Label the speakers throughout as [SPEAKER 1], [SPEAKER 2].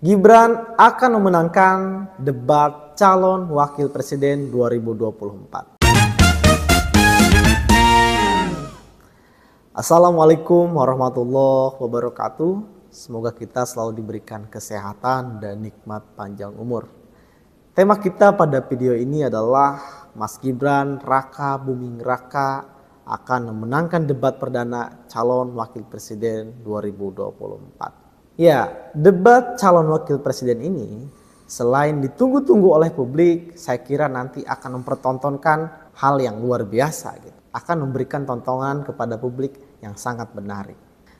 [SPEAKER 1] Gibran akan memenangkan debat calon wakil presiden 2024. Assalamualaikum warahmatullahi wabarakatuh. Semoga kita selalu diberikan kesehatan dan nikmat panjang umur. Tema kita pada video ini adalah Mas Gibran Raka Buming Raka akan memenangkan debat perdana calon wakil presiden 2024. Ya, debat calon wakil presiden ini selain ditunggu-tunggu oleh publik, saya kira nanti akan mempertontonkan hal yang luar biasa gitu. Akan memberikan tontonan kepada publik yang sangat menarik.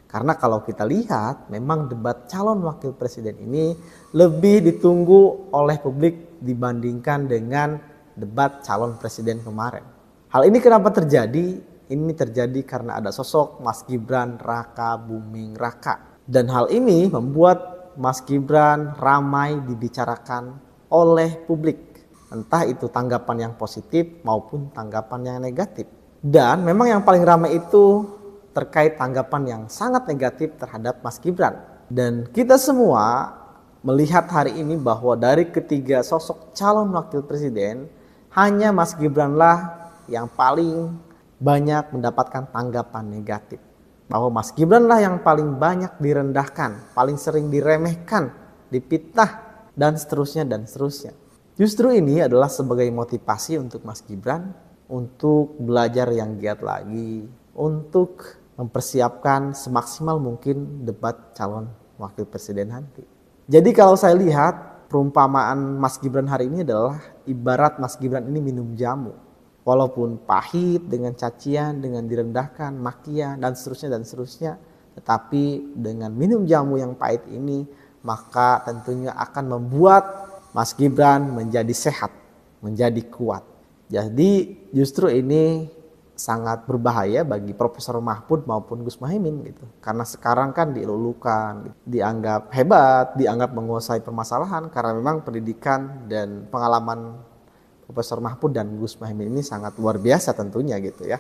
[SPEAKER 1] Karena kalau kita lihat, memang debat calon wakil presiden ini lebih ditunggu oleh publik dibandingkan dengan debat calon presiden kemarin. Hal ini kenapa terjadi? Ini terjadi karena ada sosok Mas Gibran Raka Buming Raka. Dan hal ini membuat Mas Gibran ramai dibicarakan oleh publik. Entah itu tanggapan yang positif maupun tanggapan yang negatif. Dan memang yang paling ramai itu terkait tanggapan yang sangat negatif terhadap Mas Gibran. Dan kita semua melihat hari ini bahwa dari ketiga sosok calon wakil presiden, hanya Mas Gibranlah yang paling banyak mendapatkan tanggapan negatif. Bahwa Mas Gibran lah yang paling banyak direndahkan, paling sering diremehkan, dipitnah, dan seterusnya dan seterusnya. Justru ini adalah sebagai motivasi untuk Mas Gibran untuk belajar yang giat lagi, untuk mempersiapkan semaksimal mungkin debat calon wakil presiden nanti. Jadi kalau saya lihat perumpamaan Mas Gibran hari ini adalah ibarat Mas Gibran ini minum jamu. Walaupun pahit dengan cacian, dengan direndahkan, makian, dan seterusnya, tetapi dengan minum jamu yang pahit ini, maka tentunya akan membuat Mas Gibran menjadi sehat, menjadi kuat. Jadi justru ini sangat berbahaya bagi Profesor Mahfud maupun Gus Muhaimin gitu. Karena sekarang kan dielulukan, dianggap hebat, dianggap menguasai permasalahan karena memang pendidikan dan pengalaman Profesor Mahfud dan Gus Muhaimin ini sangat luar biasa tentunya gitu ya.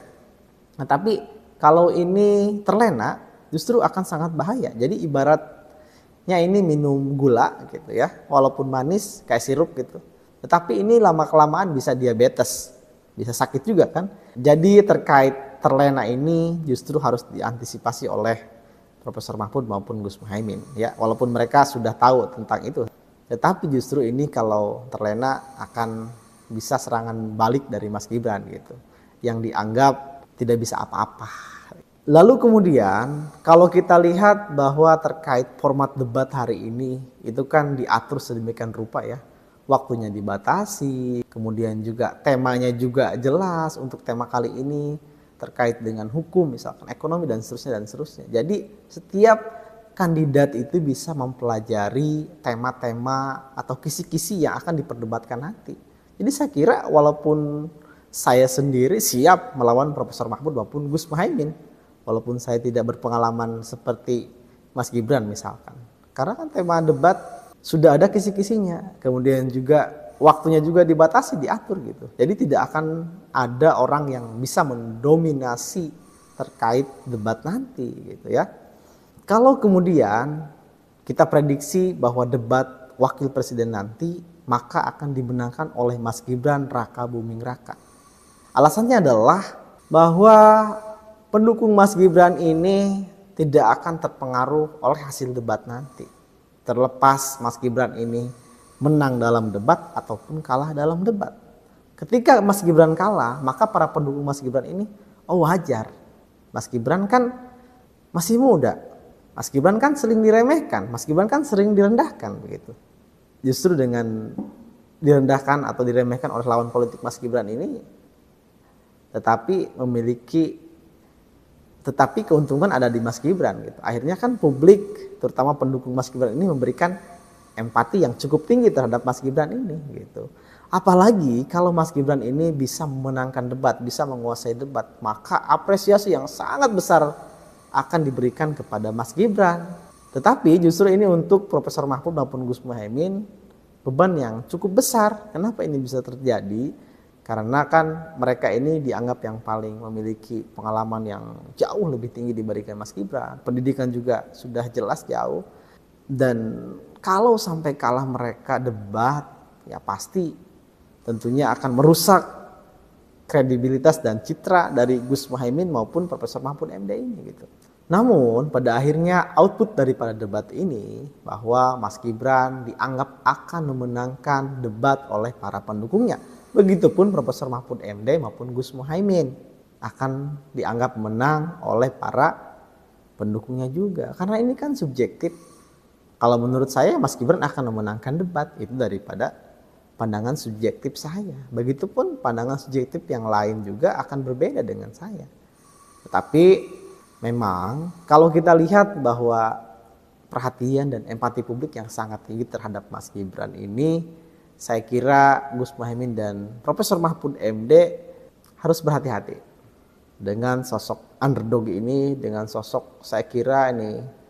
[SPEAKER 1] Nah, tapi kalau ini terlena justru akan sangat bahaya. Jadi ibaratnya ini minum gula gitu ya. Walaupun manis kayak sirup gitu. Tetapi ini lama-kelamaan bisa diabetes. Bisa sakit juga kan. Jadi terkait terlena ini justru harus diantisipasi oleh Profesor Mahfud maupun Gus Muhaimin ya. Walaupun mereka sudah tahu tentang itu. Tetapi justru ini kalau terlena akan bisa serangan balik dari Mas Gibran gitu, yang dianggap tidak bisa apa-apa. Lalu kemudian kalau kita lihat bahwa terkait format debat hari ini itu kan diatur sedemikian rupa ya, waktunya dibatasi, kemudian juga temanya juga jelas untuk tema kali ini terkait dengan hukum misalkan ekonomi dan seterusnya. Jadi setiap kandidat itu bisa mempelajari tema-tema atau kisi-kisi yang akan diperdebatkan nanti. Jadi saya kira walaupun saya sendiri siap melawan Profesor Mahfud maupun Gus Muhaimin, walaupun saya tidak berpengalaman seperti Mas Gibran misalkan. Karena kan tema debat sudah ada kisi-kisinya, kemudian juga waktunya juga dibatasi, diatur gitu. Jadi tidak akan ada orang yang bisa mendominasi terkait debat nanti gitu ya. Kalau kemudian kita prediksi bahwa debat wakil presiden nanti maka akan dimenangkan oleh Mas Gibran Raka Buming Raka. Alasannya adalah bahwa pendukung Mas Gibran ini tidak akan terpengaruh oleh hasil debat nanti. Terlepas Mas Gibran ini menang dalam debat ataupun kalah dalam debat. Ketika Mas Gibran kalah, maka para pendukung Mas Gibran ini, oh wajar. Mas Gibran kan masih muda. Mas Gibran kan sering diremehkan, Mas Gibran kan sering direndahkan begitu. Justru dengan direndahkan atau diremehkan oleh lawan politik Mas Gibran ini tetapi keuntungan ada di Mas Gibran gitu. Akhirnya kan publik terutama pendukung Mas Gibran ini memberikan empati yang cukup tinggi terhadap Mas Gibran ini gitu. Apalagi kalau Mas Gibran ini bisa memenangkan debat, bisa menguasai debat, maka apresiasi yang sangat besar akan diberikan kepada Mas Gibran. Tetapi justru ini untuk Profesor Mahfud maupun Gus Muhaimin beban yang cukup besar. Kenapa ini bisa terjadi? Karena kan mereka ini dianggap yang paling memiliki pengalaman yang jauh lebih tinggi dibandingkan Mas Gibran. Pendidikan juga sudah jelas jauh. Dan kalau sampai kalah mereka debat, ya pasti tentunya akan merusak kredibilitas dan citra dari Gus Muhaimin maupun Profesor Mahfud MD ini gitu. Namun pada akhirnya output daripada debat ini bahwa Mas Gibran dianggap akan memenangkan debat oleh para pendukungnya. Begitupun Profesor Mahfud MD maupun Gus Muhaimin akan dianggap menang oleh para pendukungnya juga. Karena ini kan subjektif. Kalau menurut saya Mas Gibran akan memenangkan debat itu daripada pandangan subjektif saya. Begitupun pandangan subjektif yang lain juga akan berbeda dengan saya. Tetapi memang kalau kita lihat bahwa perhatian dan empati publik yang sangat tinggi terhadap Mas Gibran ini, saya kira Gus Muhaimin dan Profesor Mahfud MD harus berhati-hati dengan sosok underdog ini, dengan sosok saya kira ini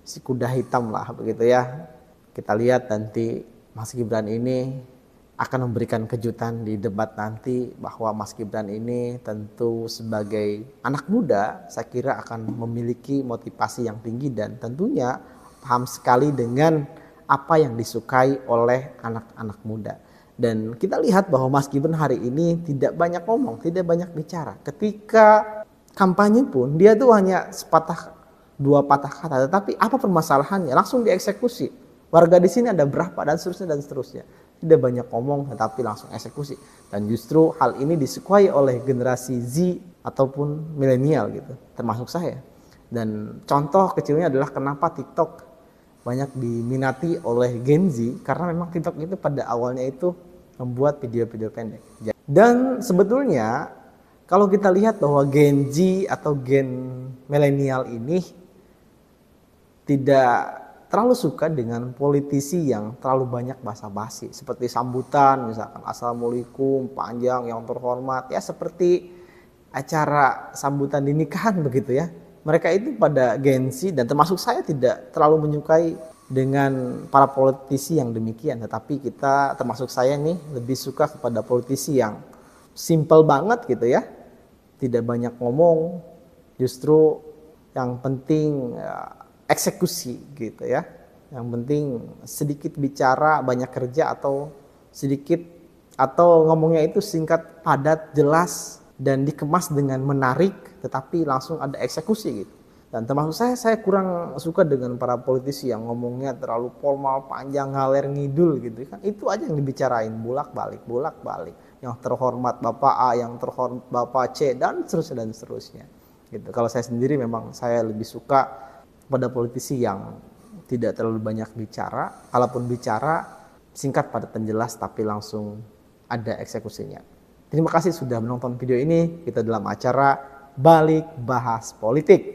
[SPEAKER 1] si kuda hitam lah begitu ya. Kita lihat nanti Mas Gibran ini akan memberikan kejutan di debat nanti, bahwa Mas Gibran ini tentu sebagai anak muda saya kira akan memiliki motivasi yang tinggi dan tentunya paham sekali dengan apa yang disukai oleh anak-anak muda. Dan kita lihat bahwa Mas Gibran hari ini tidak banyak ngomong, tidak banyak bicara. Ketika kampanye pun dia tuh hanya dua patah kata, tetapi apa permasalahannya langsung dieksekusi. Warga di sini ada berapa dan seterusnya. Tidak banyak ngomong tetapi langsung eksekusi. Dan justru hal ini disukai oleh generasi Z ataupun milenial gitu, termasuk saya. Dan contoh kecilnya adalah kenapa TikTok banyak diminati oleh Gen Z, karena memang TikTok itu pada awalnya itu membuat video-video pendek. Dan sebetulnya kalau kita lihat bahwa Gen Z atau Gen milenial ini tidak terlalu suka dengan politisi yang terlalu banyak basa-basi, seperti sambutan misalkan assalamualaikum panjang yang terhormat, ya seperti acara sambutan di nikahan begitu ya. Mereka itu pada Gen Z dan termasuk saya tidak terlalu menyukai dengan para politisi yang demikian, tetapi kita termasuk saya nih lebih suka kepada politisi yang simple banget gitu ya, tidak banyak ngomong, justru yang penting eksekusi gitu ya. Yang penting sedikit bicara banyak kerja, atau sedikit atau ngomongnya itu singkat, padat, jelas dan dikemas dengan menarik, tetapi langsung ada eksekusi gitu. Dan termasuk saya kurang suka dengan para politisi yang ngomongnya terlalu formal, panjang, ngaler ngidul gitu kan. Itu aja yang dibicarain bolak-balik. Yang terhormat Bapak A, yang terhormat Bapak C dan seterusnya gitu. Kalau saya sendiri memang saya lebih suka pada politisi yang tidak terlalu banyak bicara, kalaupun bicara singkat padat dan jelas tapi langsung ada eksekusinya. Terima kasih sudah menonton video ini. Kita dalam acara Balik Bahas Politik.